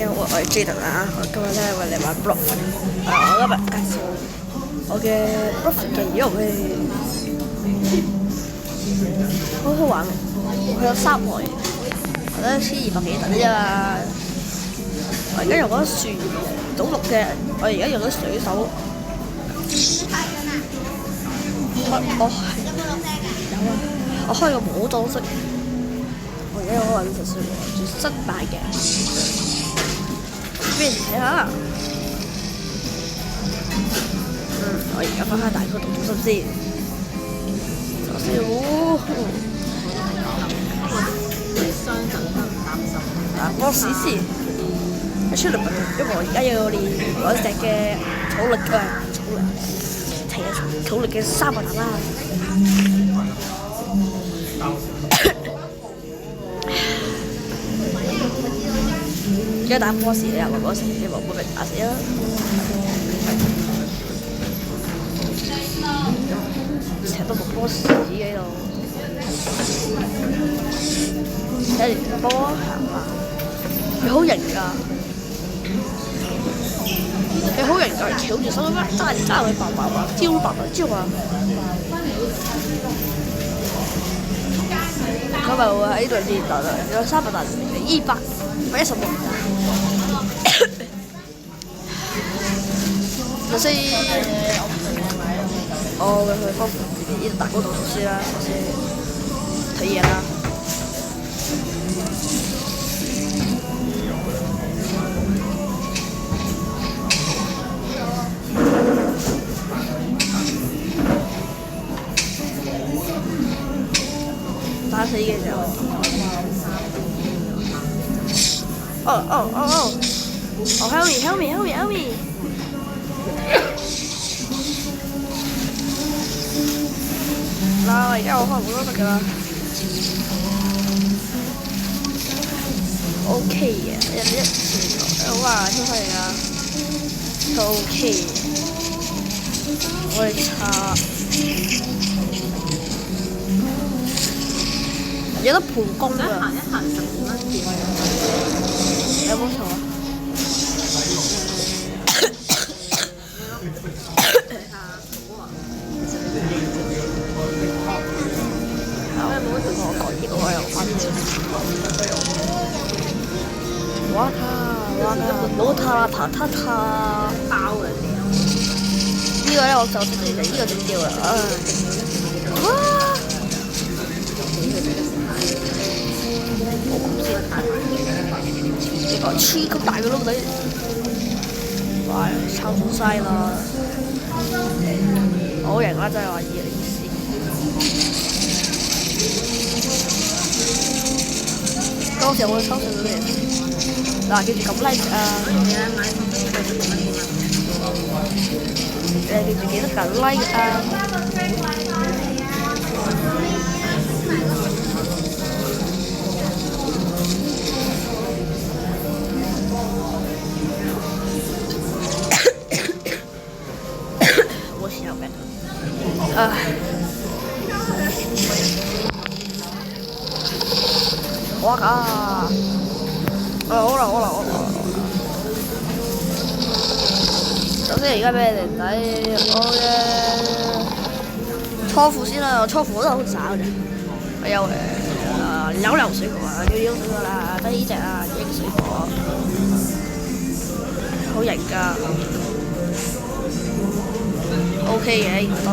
我係 Jaden 啊，我今日咧為你玩 block，我今日介紹我嘅 block 嘅遊戲，好好玩，佢有3台，我覺得1200幾等啫嘛。我而家用嗰船總錄嘅，我而家用咗水手。有啊，我開個冇裝飾，我而家有個50歲最新版嘅。俾你睇下，我而家翻返大概讀中心先，首先雙陣都唔擔心。波士先，一出嚟因為我而家要練嗰隻嘅草力草力嘅3個彈啦。而家打波士你又話嗰時你冇俾打死啦，成日都冇波士喺度，睇住波行啊，佢好型㗎，佢好型㗎，翹住手咁樣揸嚟揸去，白招啊！佢咪會喺度練習啦，有300彈116。首先，我會去幫呢度打高度讀書啦，首先睇嘢啦。打死嘅時候。Oh, help me. 嗱，而家我開唔到得㗎啦。OK 嘅，哇，超快啊 ！OK， 我哋查有得蒲公㗎。行一行12蚊店。有冇錯啊？哇包嘅呢個咧我就中意呢個點叫啊！哇！呢個超級大嘅窿仔，哇！抄中晒啦，好型啦！真係話2024。嗰時我會抽上嗰啲。嗱，記住撳 like 啊！記住記得撳 like 啊！我想咩？哇靠！好啦，首先而家俾你哋睇我嘅初副先啦，我初副都好渣嘅啫，我有溜水果啊，溜水果啦，得呢隻啊，英水果，好型㗎 ，OK 嘅，應該都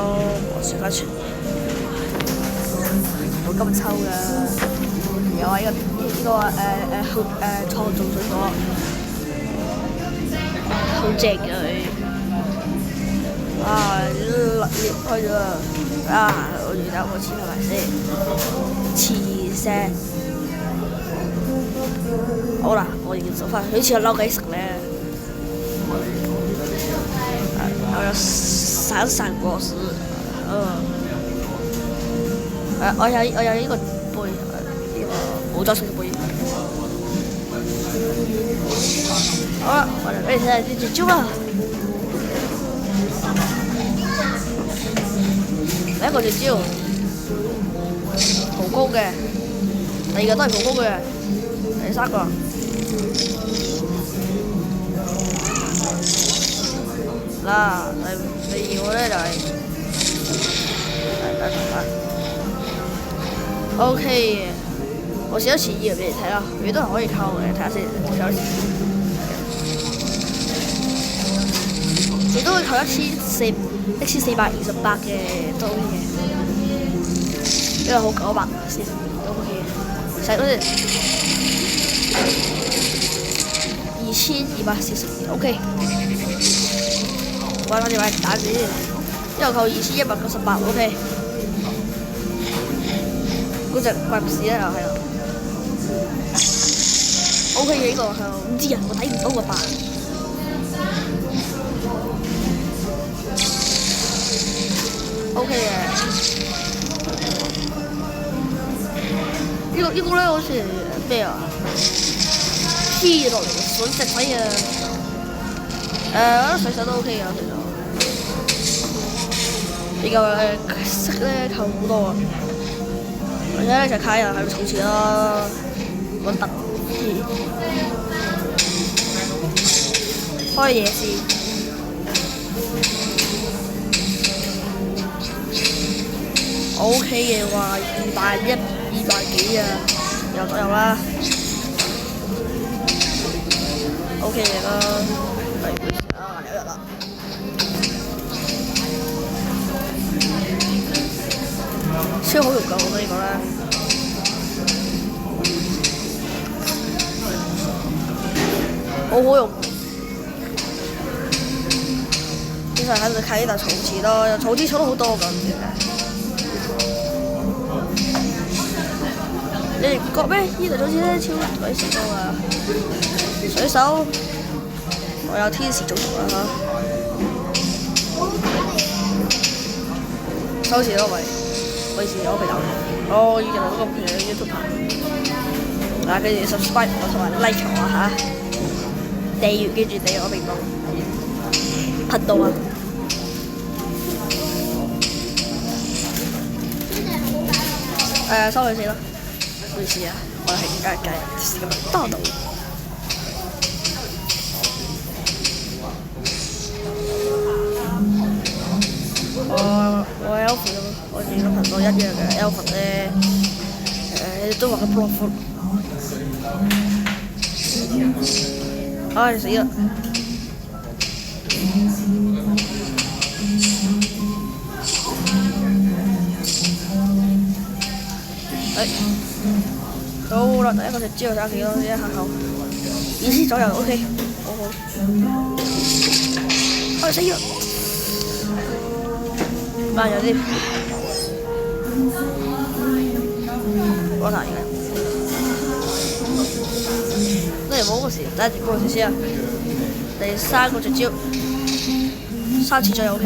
我説翻全，我今抽嘅，有啊呢個創造水果，好正嘅佢，裂開咗啊！我而家我黐埋先，黐聲。好啦，我要走翻，好似個撈雞食咧，我有散果實，我有呢個杯，呢個冇裝飾嘅杯。好啦，我哋俾你睇下啲絕招啦。第一個絕招，好高嘅，第二個都係好高嘅，第三個啦。第二個咧就係OK 嘅。我試咗次2俾你睇啦，佢都係可以溝嘅，睇下先。你都會扣1428嘅都 OK 嘅，呢個好900先 OK 嘅，使多啲2242 OK。我攞住位打字，之後扣2198 OK。嗰隻怪物士咧又係啦 OK 嘅呢個係唔知啊，我睇唔到個吧。OK 嘅，呢個咧好似咩啊？P 落嚟嘅水石仔啊！我覺得水手都 OK 嘅，水手比較色咧扣好多啊！而且呢隻卡又係儲錢啦，穩特開嘢先。OK 嘅話200幾啊，有左右啦。OK 嘅啦，係2日啦。超好用㗎，我覺得呢個咧。好好用。其實喺度睇就儲錢咯，儲錢儲得好多㗎，唔知點解。你哋唔覺咩？呢度總之咧超鬼死多啊！水手，我有天使種族啦嚇。收錢咯喂，唔好意思，我肥頭。我以前嗰個平嘅 YouTube 嗱，記住 subscribe 我同埋 like 我嚇，訂閱記住訂閱我頻道啊！收佢先啦。唔好意思啊，我係梗係食麥當勞。我 Alfred 我哋個頻道一樣嘅 Alfred 咧，都話佢 profit。唉死啦！好啦，第一個就知道打幾多呢一下口，20左右 OK， 好好。死咗！慢咗啲，我睇嘅。你冇嗰時，等住嗰時先啊。第3個絕招，3次左右 OK。